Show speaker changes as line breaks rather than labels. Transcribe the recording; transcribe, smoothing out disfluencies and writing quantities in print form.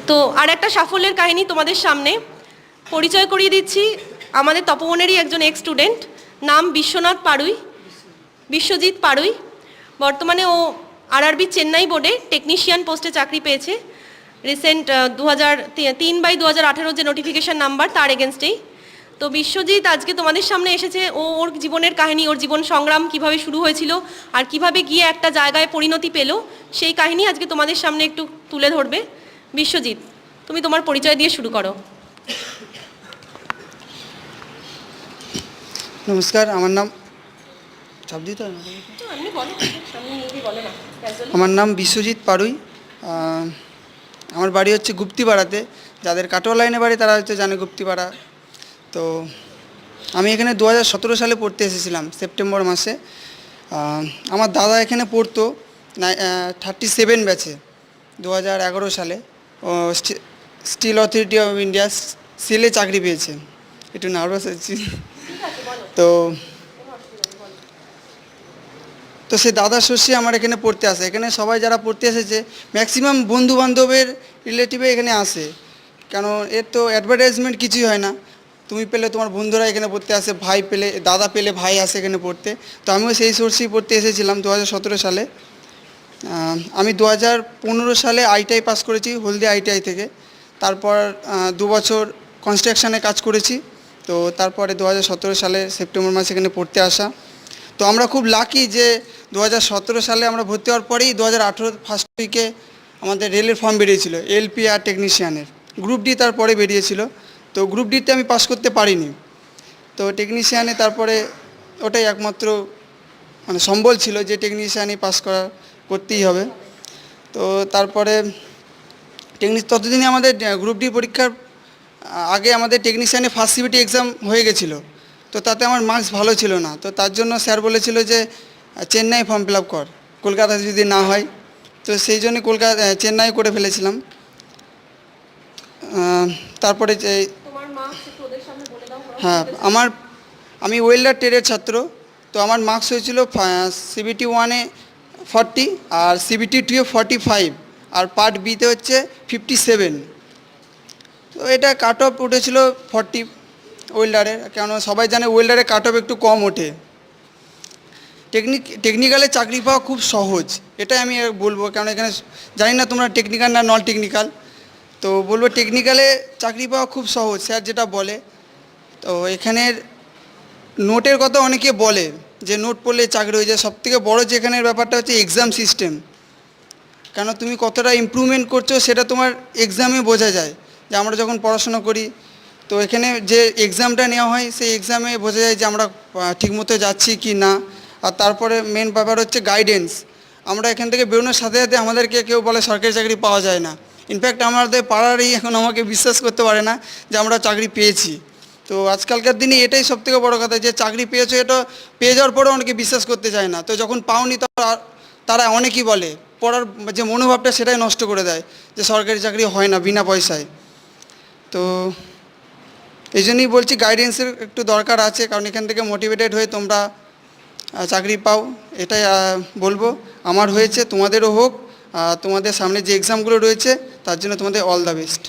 তো আর একটা সাফল্যের কাহিনী তোমাদের সামনে পরিচয় করিয়ে দিচ্ছি। আমাদের তপবনেরই একজন এক্স স্টুডেন্ট, নাম বিশ্বজিৎ পাড়ুই। বর্তমানে ও আরআরবি চেন্নাই বোর্ডে টেকনিশিয়ান পোস্টে চাকরি পেয়েছে। রিসেন্ট 3/2018 যে নোটিফিকেশান নাম্বার, তার এগেনস্টেই। তো বিশ্বজিৎ আজকে তোমাদের সামনে এসেছে। ওর জীবনের কাহিনী, ওর জীবন সংগ্রাম কিভাবে শুরু হয়েছিল আর কিভাবে গিয়ে একটা জায়গায় পরিণতি পেল, সেই কাহিনী আজকে তোমাদের সামনে একটু তুলে ধরবে। বিশ্বজিৎ, তুমি তোমার পরিচয় দিয়ে শুরু করো।
নমস্কার, আমার নাম বিশ্বজিৎ পাড়ুই। আমার বাড়ি হচ্ছে গুপ্তিপাড়াতে। যাদের কাটোয়া লাইনে বাড়ি তারা হচ্ছে জানে গুপ্তিপাড়া। তো আমি এখানে 2017 সালে পড়তে এসেছিলাম সেপ্টেম্বর মাসে। আমার দাদা এখানে পড়তো 37 ব্যাচে 2011 সালে। ও স্টিল অথরিটি অফ ইন্ডিয়া সেলে চাকরি পেয়েছে। একটু নার্ভাস হচ্ছি। তো তো সে দাদা শস্যে আমার এখানে পড়তে আসে। এখানে সবাই যারা পড়তে এসেছে ম্যাক্সিমাম বন্ধুবান্ধবের রিলেটিভে এখানে আসে, কেন এর তো অ্যাডভার্টাইজমেন্ট কিছুই হয় না। তুমি পেলে তোমার বন্ধুরা এখানে পড়তে আসে, ভাই পেলে দাদা পেলে ভাই আসে এখানে পড়তে। তো আমিও সেই সোর্সেই পড়তে এসেছিলাম 2017 সালে। আমি 2015 সালে আইটিআই পাস করেছি হলদিয়া আইটিআই থেকে। তারপর 2 বছর কনস্ট্রাকশানে কাজ করেছি। তো তারপরে 2017 সালে সেপ্টেম্বর মাসে এখানে পড়তে আসা। তো আমরা খুব লাকি যে 2017 সালে আমরা ভর্তি হওয়ার পরেই 2018 ফার্স্ট উইকে আমাদের রেলের ফর্ম বেরিয়েছিল, এলপি আর টেকনিশিয়ানের। গ্রুপ ডি তারপরে বেরিয়েছিল। তো গ্রুপ ডিতে আমি পাস করতে পারিনি। তো টেকনিশিয়ানে তারপরে ওটাই একমাত্র সম্বল ছিল যে টেকনিশিয়ানই পাস করতেই হবে। তো তারপরে ততদিনে আমাদের গ্রুপ ডি পরীক্ষার আগে আমাদের টেকনিশিয়ানে ফার্স্ট সিবিটি এক্সাম হয়ে গেছিলো। তো তাতে আমার মার্কস ভালো ছিল না। তো তার জন্য স্যার বলেছিল যে চেন্নাই ফর্ম ফিল আপ কর, কলকাতায় যদি না হয়। তো সেই জন্য চেন্নাই করে ফেলেছিলাম। তারপরে হ্যাঁ, আমি ওয়েল্ডার ট্রেডের ছাত্র। তো আমার মার্কস হয়েছিল সিবিটি 1-এ 40 আর সিবিটি 2-এ 45 আর পার্ট বিতে হচ্ছে 57। তো এটা কাট অফ উঠেছিল 40 ওয়েল্ডারের, কেন সবাই জানে ওয়েল্ডারে কাট অফ একটু কম ওঠে। টেকনিক্যালে চাকরি পাওয়া খুব সহজ, এটাই আমি বলবো। কারণ এখানে জানি না তোমরা টেকনিক্যাল না নন টেকনিক্যাল, তো বলবো টেকনিক্যালে চাকরি পাওয়া খুব সহজ, স্যার যেটা বলে। তো এখানের নোটের কথা অনেকে বলে যে নোট পড়লে চাকরি হয়ে যায়। সবথেকে বড় যেখানের ব্যাপারটা হচ্ছে এক্সাম সিস্টেম। কেন তুমি কতটা ইমপ্রুভমেন্ট করছো সেটা তোমার এক্সামে বোঝা যায়। যে আমরা যখন পড়াশোনা করি, তো এখানে যে এক্সামটা নেওয়া হয় সেই এক্সামে বোঝা যায় যে আমরা ঠিকমতো যাচ্ছি কি না। আর তারপরে মেন ব্যাপার হচ্ছে গাইডেন্স। আমরা এখান থেকে বেরোনোর সাথে সাথে আমাদেরকে কেউ বলে সরকারি চাকরি পাওয়া যায় না। ইনফ্যাক্ট আমাদের পাড়ারই এখন আমাকে বিশ্বাস করতে পারে না যে আমরা চাকরি পেয়েছি। তো আজকালকার দিনে এটাই সবথেকে বড় কথা, যে চাকরি পেয়েছো, এটা পেয়ে যাওয়ার পরেও অনেকে বিশ্বাস করতে চায় না। তো যখন পাওনি তারা অনেকেই বলে, পড়ার যে মনোভাবটা সেটাই নষ্ট করে দেয়, যে সরকারি চাকরি হয় না বিনা পয়সায়। তো এই জন্যই বলছি গাইডেন্সের একটু দরকার আছে, কারণ এখান থেকে মোটিভেটেড হয়ে তোমরা চাকরি পাও, এটাই বলবো। আমার হয়েছে, তোমাদেরও হোক। তোমাদের সামনে যে এক্সামগুলো রয়েছে তার জন্য তোমাদের অল দ্য বেস্ট।